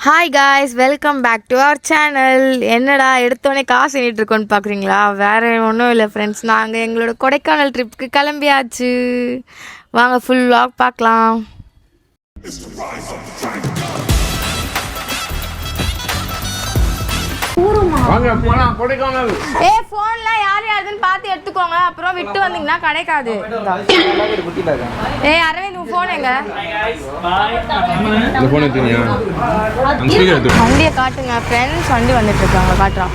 Hi guys, welcome back to our channel. என்னடா எடுத்தோடனே காசு எண்ணிட்டு இருக்கோன்னு பார்க்குறீங்களா? வேறு ஒன்றும் இல்லை ஃப்ரெண்ட்ஸ், நாங்கள் எங்களோட கொடைக்கானல் ட்ரிப்புக்கு கிளம்பியாச்சு. வாங்க ஃபுல் vlog பார்க்கலாம். ஃபோன்லாம் யார் யாருன்னு பார்த்து எடுத்துக்கோங்க, அப்புறம் விட்டு வந்தீங்கன்னா கிடைக்காது. அரவிந்த், உன் ஃபோன் எங்க? வண்டியை காட்டுங்க ஃப்ரெண்ட்ஸ். வண்டி வந்துட்டு இருக்காங்க, காட்டுறோம்.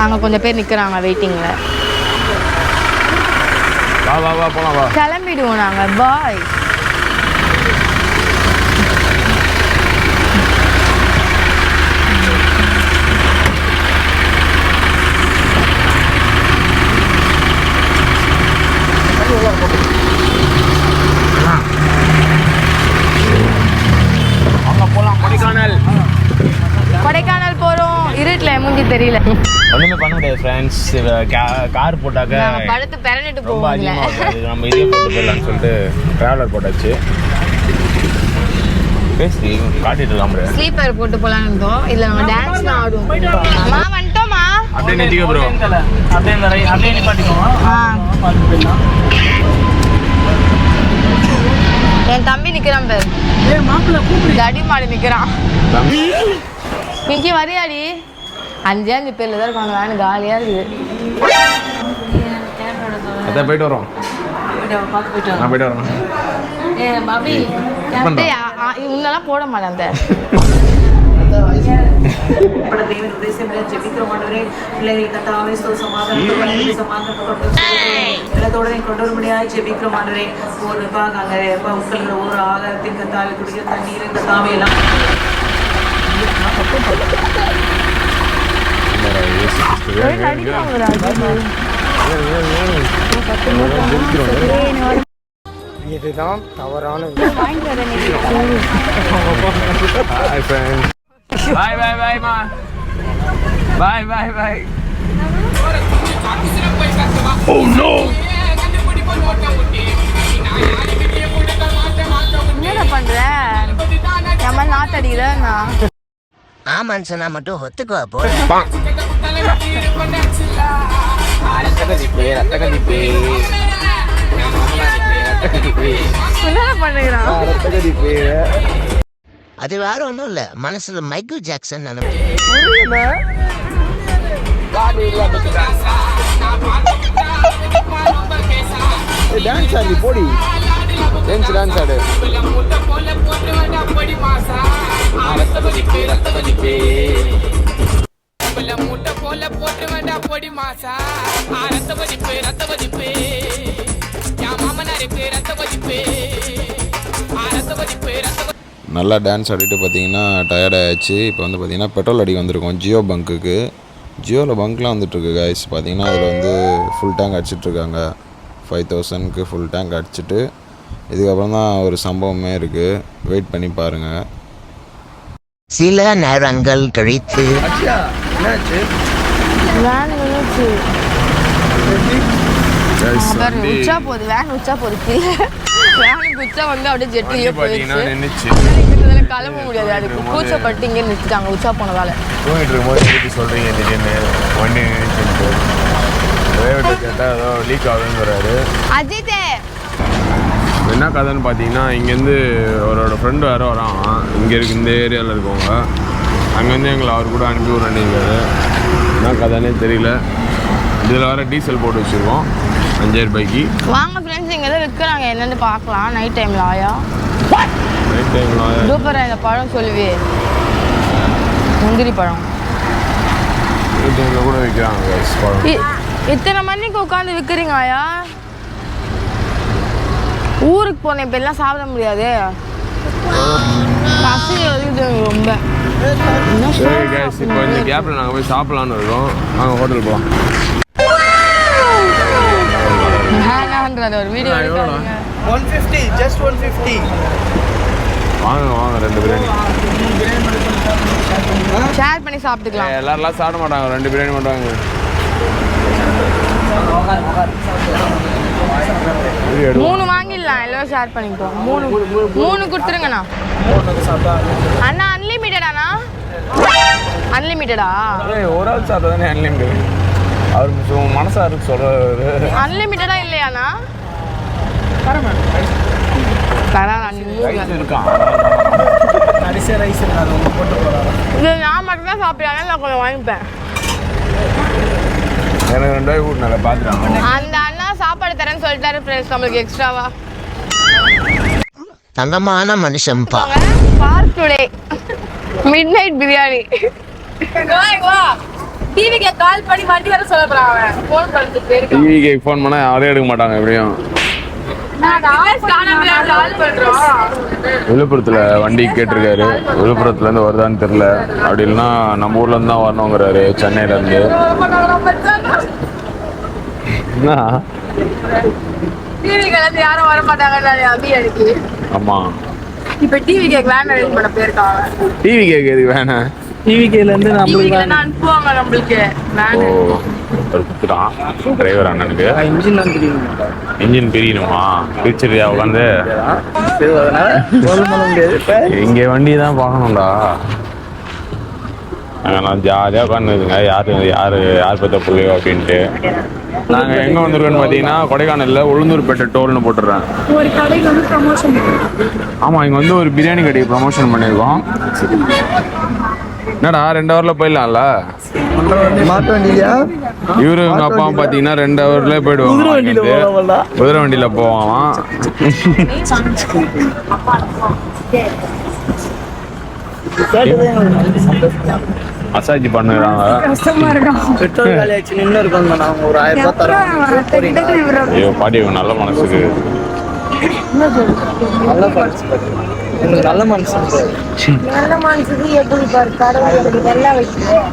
அங்கே கொஞ்சம் பேர் நிற்கிறாங்க வெயிட்டிங்கில். கிளம்பிடுவோம் நாங்கள். பாய். கொடைக்கானல் போறோம். இருட்டுல மூஞ்சி தெரியல, ஒண்ணுமே பண்ண முடியாது ஃப்ரெண்ட்ஸ். கார் போட்டாக்க படுத்து பெரணிட்டு ரொம்ப அதிகமாக இருக்குது. நம்ம இதே போட்டு போயிடலாம்னு சொல்லிட்டு டிராவலர் போட்டாச்சு. பேசி காட்டிட்டு இருக்காம ஸ்லீப்பர் போட்டு போலான்னு இருந்தோம். இதுல நம்ம டான்ஸ்லாம் ஆடுவோம். அம்மா வந்துட்டோமா? அப்படியே நிறுத்திக்க ப்ரோ. அப்படியே நிப்பாட்டிக்கோங்க. என் தம்பி நிக்கிறான் பேர். தடி மாடி நிக்கிறான். பிங்கி வரியாடி? 5 பேர்ல தான் இருக்காங்க. வேணும் காலியா இருக்குது. அதான் போயிட்டு வரோம். நான் போயிட்டு வரோம். உன்னெல்லாம் போட மாட்டேன். கொண்டுவரும்படியாக ஜெபிக்கிறோம் ஆண்டவரே. ஒரு மக்கள் ஒரு ஆதாரத்தின் கத்தாவை குடிக்கிற தண்ணீர் கத்தாவையெல்லாம் இதுதான் தவறான பாய் பாய் பாய் மா. Bye bye bye. Oh no. என்ன பண்ற? நம்ம நாத்தடியில ஆமான்னு சொன்னா மட்டும் ஒத்துக்குவா போ. அது வேற ஒன்றும் இல்லை, மனசுல மைக்கேல் ஜாக்சன் டான்ஸ் ஆடி போடி. டான்ஸ் ஆடு. நல்லா டான்ஸ் ஆடிட்டு பார்த்தீங்கன்னா டயர்ட் ஆகிடுச்சு. இப்போ வந்து பார்த்திங்கன்னா பெட்ரோல் அடி வந்திருக்கோம் ஜியோ பங்க்குக்கு. ஜியோவில் பங்க்லாம் வந்துட்டுருக்கு காய்ஸ். பார்த்தீங்கன்னா அதில் வந்து ஃபுல் டேங்க் அடிச்சிட்ருக்காங்க. 5000க்கு ஃபுல் டேங்க் அடிச்சுட்டு இதுக்கப்புறம் தான் ஒரு சம்பவமே இருக்குது. வெயிட் பண்ணி பாருங்கள். சில நேரங்கள் கழித்து உச்சா போகுது. வேன் உச்சா போகுது. வேனுக்கு உச்சா வந்து அப்படியே ஜெட்டிலேயே போயிடுச்சு. கிளம்ப முடியாது. அதுக்கு கூச்சப்பட்டு இங்கே நிறுத்திட்டாங்க உச்சா போனதால. தூங்கிட்டு இருக்கும்போது சொல்கிறீங்க திடீர்னு வண்டி நின்றுட்டு டிரைவர்கிட்ட கேட்டால் ஏதோ லீக் ஆகுதுங்கிறாரு. அஜித்தே என்ன கதைன்னு பார்த்தீங்கன்னா, இங்கேருந்து அவரோட ஃப்ரெண்டு வேறு வரான். இங்கே இருக்கு, இந்த ஏரியாவில் இருக்கவங்க. அங்கேருந்து எங்களை அவர் கூட அனுப்பி விட்றாரு. என்ன கதைன்னே தெரியல. இதில் வேறு டீசல் போட்டு வச்சுருக்கோம் 5000 ரூபாய்க்கு. வாங்க ஃப்ரெண்ட்ஸ், இங்கே தான் விற்கிறாங்க. என்னென்னு பார்க்கலாம். நைட் டைமில் ஆயா சூப்பரா இந்த பழம் சொல்லுவே, முந்திரி பழம் கூட விற்கிறாங்க. இத்தனை மணிக்கு உட்காந்து விற்கிறீங்க ஆயா? ஊருக்கு போனேன், இப்போ எல்லாம் சாப்பிட முடியாது. பசி வருது ரொம்ப. சரி கைஸ், இப்போ இந்த கேப்பில் நாங்கள் போய் சாப்பிட்லான்னு இருக்கோம். நாங்கள் ஹோட்டல் போகலாம். ஒரு வீடியோ 150, just 150. வாங்க வாங்க, 2 பிரியாணி ஷேர் பண்ணி சாப்பிட்டுக்கலாம். எல்லாரெல்லாம் சாப்பிட மாட்டாங்க, 2 பிரியாணி மட்டும் வாங்க. 3 வாங்கிடலாம். கொடுத்துக்கலாம், எல்லாம் ஷேர் பண்ணிப்போம். 3 கொடுத்துருங்கண்ணா. அண்ணா அன்லிமிட்டடாண்ணா? அன்லிமிட்டடா? ஒரு ஆள் சாப்பிட்டா தானே அன்லிமிட்டட். அவர் மனசாருக்கு சொல்றாரு. அன்லிமிட்டடா இல்லையாண்ணா? இது நான் மட்டும்தான் சாப்பிடுறாங்க, நான் கொஞ்சம் வாங்கிப்பேன். எனக்கு 2 ரூபாய் கூட்டினால பார்த்துட்டாங்க. அந்த அண்ணா சாப்பாடு தரேன்னு சொல்லிட்டாரு ஃப்ரெண்ட்ஸ், நம்மளுக்கு எக்ஸ்ட்ராவா. தங்கமான மனுஷன்ப்பா. Park today midnight biryani. டிவிக்கு கால் பண்ணி வண்டி வர சொல்ல போறாங்க. ஃபோன் பண்ணிட்டு போயிருக்காங்க. டிவிக்கு ஃபோன் பண்ணா யாரே எடுக்க மாட்டாங்க. எப்படியும் விழுப்புரத்தில் வண்டி கேட்டிருக்காரு. விழுப்புரத்துலேருந்து வருதான்னு தெரில. அப்படி இல்லைன்னா நம்ம ஊர்லேருந்து தான் வரணுங்கிறாரு, சென்னையிலேருந்து. என்ன யாரும் வர மாட்டாங்க. ஆமாம், இப்போ டிவி கேக் வேன் அரேஞ்ச் பண்ண போயிருக்காங்க. டிவி கேக் எதுக்கு வேணாம்? டிவிகேலேருந்து நம்மளுக்கு அனுப்புவாங்க நம்மளுக்கு வேன். ஓ, ஒரு குத்துட்டான் டிரைவர் அண்ணனுக்கு. இன்ஜின் தான் தெரியும். இன்ஜின் பிரியணுமா? பிரிச்சிருயா உட்காந்து. இங்கே வண்டி தான் பார்க்கணும்டா. நான் ஜாலியாக உட்காந்துருங்க. யார் பற்ற பிள்ளையோ அப்படின்ட்டு. நாங்கள் எங்கே வந்திருக்கோன்னு பார்த்தீங்கன்னா கொடைக்கானலில் உளுந்தூர்பேட்டை டோல்னு போட்டுடுறேன். ஒரு கடைக்கு வந்து ப்ரமோஷன். ஆமாம், இங்கே வந்து ஒரு பிரியாணி கடைக்கு ப்ரமோஷன் பண்ணியிருக்கோம். என்னடா 2 ஹவரில் போயிடலாம்ல? மாட்டு வண்டியா? இவரு எங்கள் அப்பாவும் பார்த்தீங்கன்னா 2 ஹவர்லேயே போயிடுவாங்க. குதிரை வண்டியில் போவான். மசாஜ் பண்ணுறாங்க. பெட்ரோல் காலியாச்சு நின்று இருக்கோம். நாங்கள் ஒரு 1000 ரூபாய் தரோம். ஐயோ பாட்டி, நல்ல மனசுக்கு நல்ல மனசு. நல்ல மனசு. நல்ல மனசுக்கு எப்படி பாரு, கடவுள் எப்படி எல்லாம் வைக்கிறேன்.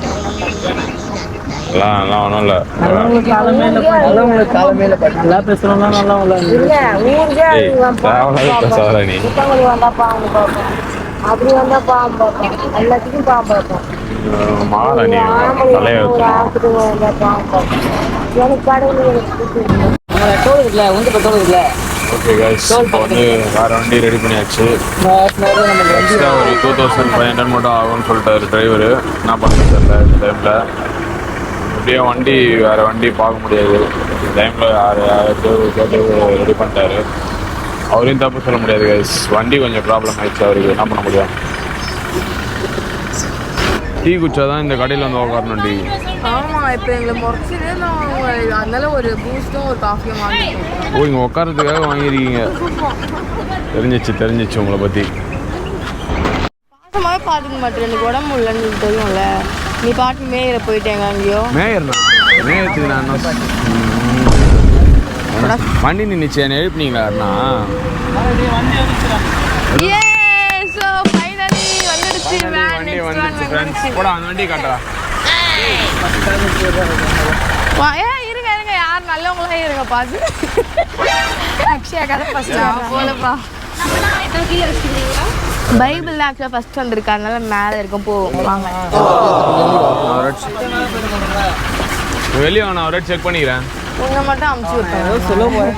எல்லாம் ஒன்றும் இல்லை. நல்லவங்களுக்கு காலமே இல்லை. நல்லா பேசுகிறோம்னா நல்லா இல்ல ஊருக்கே பேசாத நீ. வந்தா பாம்பு பார்ப்போம், அப்படி வந்தா பாம்பு பார்ப்போம், எல்லாத்துக்கும் பாம்பு பார்ப்போம். மாலை நீ தலையை ஆத்துக்கு வந்தா பாம்பு பார்ப்போம். எனக்கு கடவுள் பெட்ரோல் இருக்குல்ல, வந்து பெட்ரோல் இருக்குல்ல. ஓகே கைஸ், இப்போ வந்து வேறு வண்டி ரெடி பண்ணியாச்சு. எக்ஸ்ட்ரா ஒரு 2500 மட்டும் ஆகும்னு சொல்லிட்டாரு டிரைவரு. என்ன பண்ணுறது தெரியல இந்த டைமில். எப்படியும் வண்டி வேறு வண்டி பார்க்க முடியாது இந்த டைமில். யாராவது கேட்டு ரெடி பண்ணிட்டாரு. அவரையும் தப்பு சொல்ல முடியாது கைஸ். வண்டி கொஞ்சம் ப்ராப்ளம் ஆயிடுச்சு அவருக்கு. என்ன பண்ண முடியும்? டீ குச்சா தான் இந்த கடையில் வந்து உட்காரணும். டீ ஆமா, இப்போ எங்களை முறைச்சிட்டு அதனால ஒரு பூஸ்டும் ஒரு காஃபியும் வாங்கிட்டோம். ஓ, இங்கே உட்காரத்துக்காக வாங்கியிருக்கீங்க. தெரிஞ்சிச்சு உங்களை பற்றி. பாசமாவே பார்த்துக்க மாட்டேன். எனக்கு உடம்பு இல்லைன்னு தெரியும்ல. நீ பாட்டு மேயிற போயிட்டேங்க அங்கேயோ. மேயர்ண்ணா மேயத்துக்கு நான் வண்டி நின்றுச்சு. என்ன எழுப்பினீங்களா அண்ணா? வண்டி வந்துச்சு ஃப்ரெண்ட்ஸ். கூட அந்த வண்டி காட்டுறா. இருங்க யார் நல்லவங்களா இருங்க பாத்து. அக்ஷயா கதை ஃபர்ஸ்ட் போலப்பா. பைபிள் ஆக்சுவலாக ஃபர்ஸ்ட் வந்திருக்கு, அதனால மேலே இருக்கும். போவோம் வாங்க. வெளியே நான் ஒரு செக் பண்ணிக்கிறேன். உன்னை மட்டும் அமுச்சு விட்டேன். சொல்லுவோம்.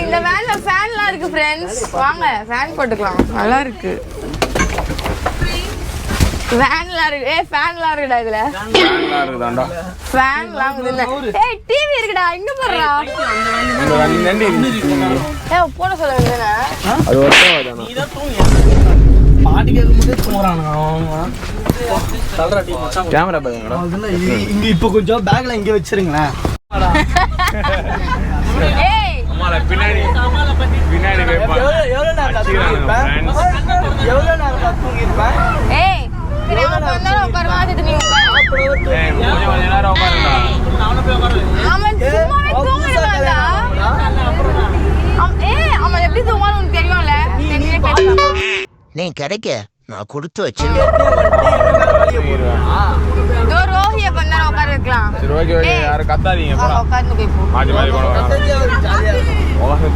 இந்த வேன்ல ஃபேன்லாம் இருக்கு ஃப்ரெண்ட்ஸ், வாங்க ஃபேன் போட்டுக்கலாம். நல்லா இருக்கு. ஃபேன்லாம் இருக்கு. ஃபேன்லாம் இருக்குடா இதுல. ஃபேன்லாம் இருக்குதாண்டா. ஃபேன்லாம் இருக்குதுல. டிவி இருக்குடா. இங்க பாருடா. இந்த வண்டி போட சொல்லுங்க. அது ஒருத்தன் நீ தான் தூங்க. பாட்டு கேட்கும்போதே தூங்குறானுங்க அவங்க. கேமரா பாருங்கடா. இங்க இப்போ கொஞ்சம் பேக்ல இங்கே வச்சிருங்களேன். பின்னாடி எவ்வளோ நேரம் தூங்கியிருப்பேன்? நீ கிடைக்க நான் கொடுத்து வச்சிருக்கேன். சரி ஓகே ஓகே, யாரும் கத்தாதீங்க. மாற்றி மாற்றி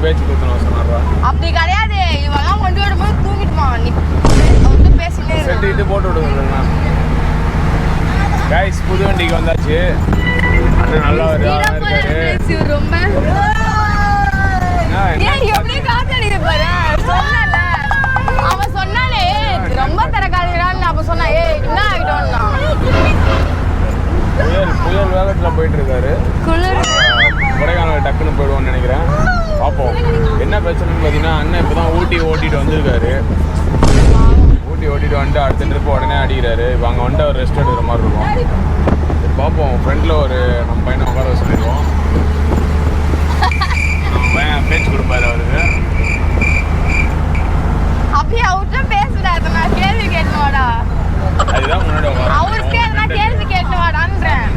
பேச்சு கொடுத்தணும் சொன்னாரா? அப்படி கிடையாது. இவெல்லாம் கொண்டு வரும்போது தூங்கிட்டுமா. நீ பேசிட்டே செட்டு போட்டு விடுங்க. கைஸ் புது வண்டிக்கு வந்தாச்சு. அண்ணன் நல்லா ஒரு ஆளாக இருக்காரு. ரொம்ப எப்படி காத்தடிக்க பாரு. சொன்னல அவன் சொன்னானே ரொம்ப தரக்காதீங்கடான்னு. அப்ப சொன்னா என்ன ஆகிட்டோம்னா புயல் வேகத்தில் போயிட்டு இருக்காரு. கொடைக்கானல் டக்குன்னு போயிடுவோம்னு நினைக்கிறேன். பார்ப்போம் என்ன பிரச்சனைன்னு பார்த்தீங்கன்னா, அண்ணன் இப்போ தான் ஊட்டி ஓட்டிட்டு வந்திருக்காரு. ஊட்டி ஓட்டிட்டு வந்துட்டு அடுத்த ட்ரிப்பு உடனே அடிக்கிறாரு. இப்போ அங்கே வந்துட்டு அவர் ரெஸ்ட் எடுக்கிற மாதிரி இருக்கும். பார்ப்போம். ஃப்ரெண்டில் ஒரு நம்ம பையனை உட்கார சொல்லிடுவோம். நம்ம பையன் பேச்சு கொடுப்பாரு அவருக்கு. அப்படியே அவர்கிட்ட பேசுறாரு. நான் கேள்வி கேட்கணுவாடா. அதுதான் முன்னாடி அவருக்கு நான் கேள்வி கேட்கணுவாடான்றேன்.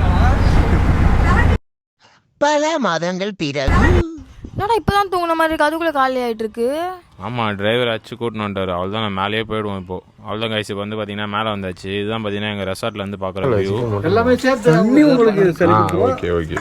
பல மாதங்கள் பிறகு என்னடா இப்பதான் தூங்குன மாதிரி இருக்கு. அதுக்குள்ள காலி ஆயிட்டு இருக்கு. ஆமாம், டிரைவர் அச்சு கூட்டின்னு வந்துட்டார். அவள் தான் நான் மேலேயே போயிடுவோம். இப்போது அவ்வளோதான் கைஸ். இப்போ வந்து பார்த்தீங்கன்னா மேலே வந்தாச்சு. இதுதான் பார்த்தீங்கன்னா எங்கள் ரெசார்ட்லேருந்து பார்க்குற வியூ. எல்லாமே சேர்த்து உங்களுக்கு சரி. Okay okay.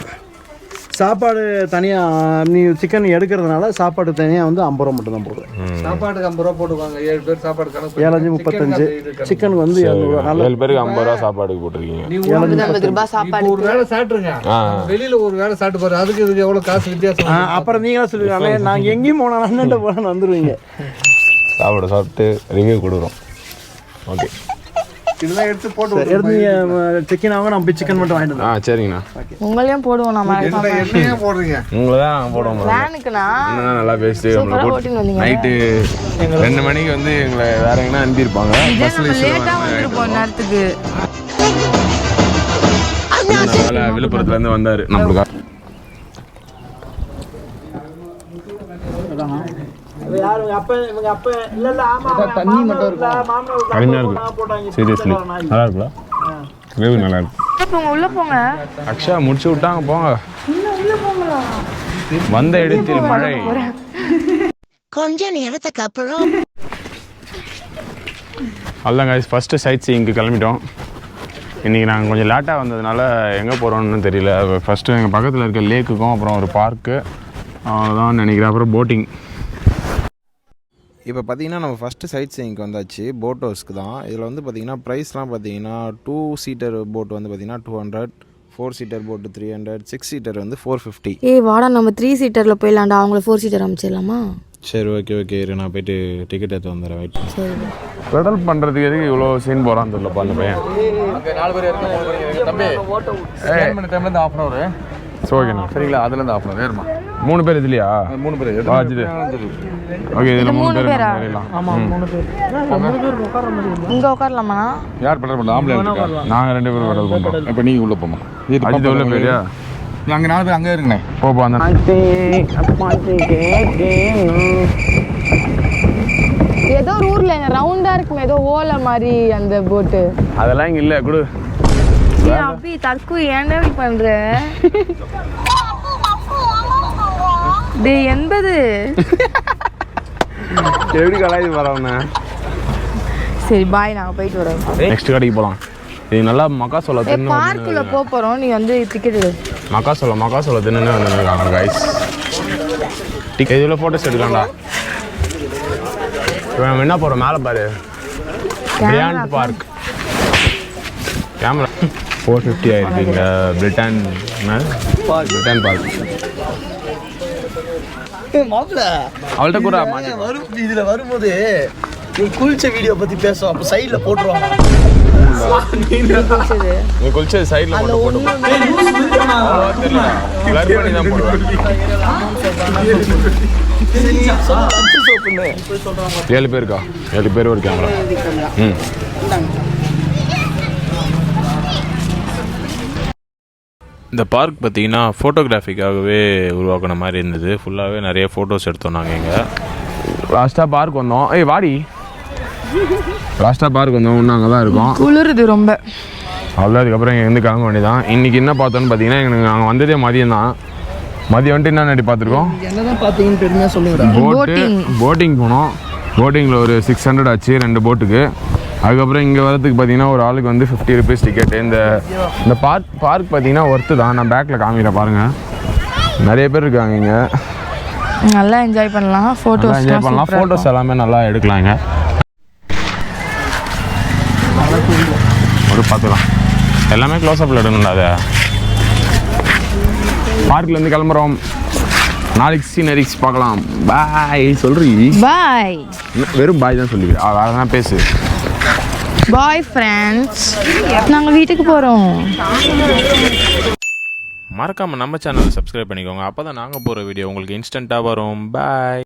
சாப்பாடு தனியாக நீ சிக்கன் எடுக்கிறதுனால சாப்பாடு தனியாக வந்து 50 ரூபா மட்டும் தான் போடுவேன். சாப்பாடுக்கு 50 ரூபா போட்டுவாங்க. 7 பேர் சாப்பாடு கணக்கு 7 35 சிக்கனுக்கு வந்து 200 ரூபா. 7 பேருக்கு 50 ரூபா சாப்பாடுக்கு போட்டிருக்கீங்க. 50 ரூபாய் சாப்பாடு. ஒரு வேளை சாப்பிட்டுருங்க. வெளியில ஒரு வேளை சாப்பிட்டு பாரு. அதுக்கு இதுக்கு எவ்வளவு காசு வித்தியாசம். அப்புறம் நீங்களா சொல்லுவீங்க நாங்கள் எங்கேயும் போனால் அண்ணன்ட்ட போனால் வந்துடுவீங்க. சாப்பிட்டு ரிவ்யூ கொடுக்குறோம். ஓகே, இதெல்லாம் எடுத்து போட்டு எடுத்து சிக்கன் ஆகும். நம்ம போய் சிக்கன் மட்டும் வாங்கிட்டு வந்தோம். சரிங்கண்ணா. உங்களையும் போடுவோம். நம்ம என்னையே போடுறீங்க. உங்களை தான் நாங்கள் போடுவோம். வேனுக்குண்ணா இன்னும் நல்லா பேசிட்டு நம்மளை ஓட்டின்னு வந்தீங்க. நைட்டு 2 மணிக்கு வந்து எங்களை வேற எங்கன்னா அனுப்பியிருப்பாங்க. லேட்டா வந்துருப்போம் நேரத்துக்கு. விழுப்புரத்துலேருந்து வந்தார் நம்மளுக்கு. தண்ணி மட்டும் இருக்கும். கடுமையாக இருக்கும். சீரியஸ்லி நல்லா இருக்குல்ல? கிரேவி நல்லா இருக்கு. உள்ள போங்க. அக்ஷா முடிச்சு விட்டாங்க. போங்க. வந்த இடத்தில் மழை. கொஞ்ச நேரத்துக்கு அப்புறம் அதான் கைஸ், ஃபஸ்ட்டு சைட் சீயிங்க்கு கிளம்பிட்டோம். இன்றைக்கி நாங்கள் கொஞ்சம் லேட்டாக வந்ததுனால எங்கே போகிறோன்னு தெரியல. ஃபஸ்ட்டு எங்கள் பக்கத்தில் இருக்க லேக்குக்கும் அப்புறம் ஒரு பார்க்கு அவ்வளோதான் நினைக்கிறேன். அப்புறம் போட்டிங். இப்போ பார்த்தீங்கன்னா நம்ம ஃபஸ்ட்டு சைட் சீயிங்க்கு வந்தாச்சு. போட் ஹவுஸ்க்கு தான். இதில் வந்து பார்த்திங்கன்னா ப்ரைஸ்லாம் பார்த்தீங்கன்னா 2 சீட்டர் போட் வந்து பார்த்திங்கன்னா 200, 4 சீட்டர் போட்டு 300, 6 சீட்டர் வந்து 450. வாடா நம்ம 3 சீட்டர்ல போயிடலாம்டா. அவங்கள 4 சீட்டர் அமைச்சிடலாமா? சரி ஓகே ஓகே. இரு நான் போயிட்டு டிக்கெட் எடுத்து வந்துடுறேன். வெயிட். சரி. பெடல் பண்ணுறதுக்கு எதுக்கு இவ்வளோ சீன் போகிறான்னு தெரியலப்பா அந்த பையன். 4 பேர் இருக்கோம். தம்பி ஸ்கேன் பண்ண டைம்ல இருந்து 1/2 hour. ஓகேண்ணா. சரிங்களா? அதுல இருந்து 1/2 hour ஏறுமா. 3 பேர் இதுலையா? 3 பேர். வாஜிது. ஓகே, இதில் 3 பேர் பேரா? ஏறிடலாம். ஆமாம் 3 பேர். 3 பேர் உட்கார முடியும். இங்க உட்காரலாமா? யார் பெடல் பண்ண? ஆம்பளை இருக்கா? நாங்கள் 2 பேரும் பெடல் பண்ணுறோம். இப்போ நீங்க உள்ள போமா. அஜித் உள்ள போயியா? அங்கே 4 பேர் அங்கே இருங்கண்ணே. போப்பா. அந்த ஏதோ ஒரு ஊர்ல ரவுண்டா இருக்குமே ஏதோ ஓலை மாதிரி அந்த போட்டு. அதெல்லாம் இங்கே இல்லை. கொடு. அப்படி தற்கு ஏன்டா இப்படி பண்ற? டேய் 80 எப்படி கலாய்ச்சி போகிறவண்ணே? சரி பாய், நாங்கள் போயிட்டு வரோம். நெக்ஸ்ட் கடைக்கு போகலாம். இது நல்லா மக்காசோள தின்னு பார்க்குள்ள போகிறோம். நீ வந்து டிக்கெட் எடு. மக்காசோள தின்னு வந்துருக்காங்க கைஸ். டிக்கெட் இதில் ஃபோட்டோஸ் எடுக்கலாம்டா. இப்போ நம்ம என்ன போகிறோம்? மேலே பாரு, பிரியாண்ட் பார்க். கேமரா 450 ஆயிருக்குங்க. Britain park. அவள்கிட்ட கூட வரும் இதில் வரும்போது நீ குளிச்ச வீடியோ பற்றி பேசுவோம். அப்போ சைடில் போட்டுருவாங்க. நீ குளிச்சது சைடில் போட்டு தெரியல. ப்ளர் பண்ணி தான் போடுவேன். 7 பேருக்கா? 7 பேர் ஒரு கேமரா. இந்த பார்க் பார்த்தீங்கன்னா ஃபோட்டோகிராஃபிக்காகவே உருவாக்கின மாதிரி இருந்தது. ஃபுல்லாகவே நிறைய ஃபோட்டோஸ் எடுத்தோம் நாங்கள். இங்கே லாஸ்ட்டாக பார்க் வந்தோம். வாடி லாஸ்ட்டாக பார்க் வந்தோம். இன்னும் அங்கே தான் இருக்கோம். குளிருது ரொம்ப. அவ்வளோ. அதுக்கப்புறம் இங்கே இருந்து கிளம்ப வேண்டியதான். இன்றைக்கி என்ன பார்த்தோன்னு பார்த்தீங்கன்னா, எங்களுக்கு நாங்கள் வந்ததே மதியம் தான். மதியம் வந்துட்டு என்ன நடி பார்த்துருக்கோம்? என்னதான் பார்த்தீங்கன்னு பெருமையாக சொல்லுங்க. போட்டிங் போனோம். போட்டிங்கில் ஒரு 600 ஆச்சு 2 போட்டுக்கு. அதுக்கப்புறம் இங்கே வரதுக்கு பார்த்தீங்கன்னா ஒரு ஆளுக்கு வந்து 50 rupees டிக்கெட்டு. இந்த பார்க் பார்த்தீங்கன்னா ஒர்த்து தான். நான் பேக்கில் காமிக்கிறேன் பாருங்கள். நிறைய பேர் இருக்காங்க இங்கே. நல்லா என்ஜாய் பண்ணலாம். ஃபோட்டோஸ் எல்லாமே நல்லா எடுக்கலாங்க. ஒரு பார்த்துக்கலாம். எல்லாமே க்ளோஸ்அப்பில் எடுக்கணும்டா அதை. பார்க்லேருந்து கிளம்புறோம். நாளைக்கு சீனரிக்ஸ் பார்க்கலாம். பாய் சொல்றீ. பாய். வெறும் பாய் தான் சொல்லுவீ. வேற என்ன பேசு. பாய் ஃப்ரெண்ட்ஸ், நாங்கள் வீட்டுக்கு போகிறோம். மறக்காமல் நம்ம சேனலை சப்ஸ்கிரைப் பண்ணிக்கோங்க. அப்போ தான் நாங்கள் போகிற வீடியோ உங்களுக்கு இன்ஸ்டண்ட்டாக வரும். பாய்.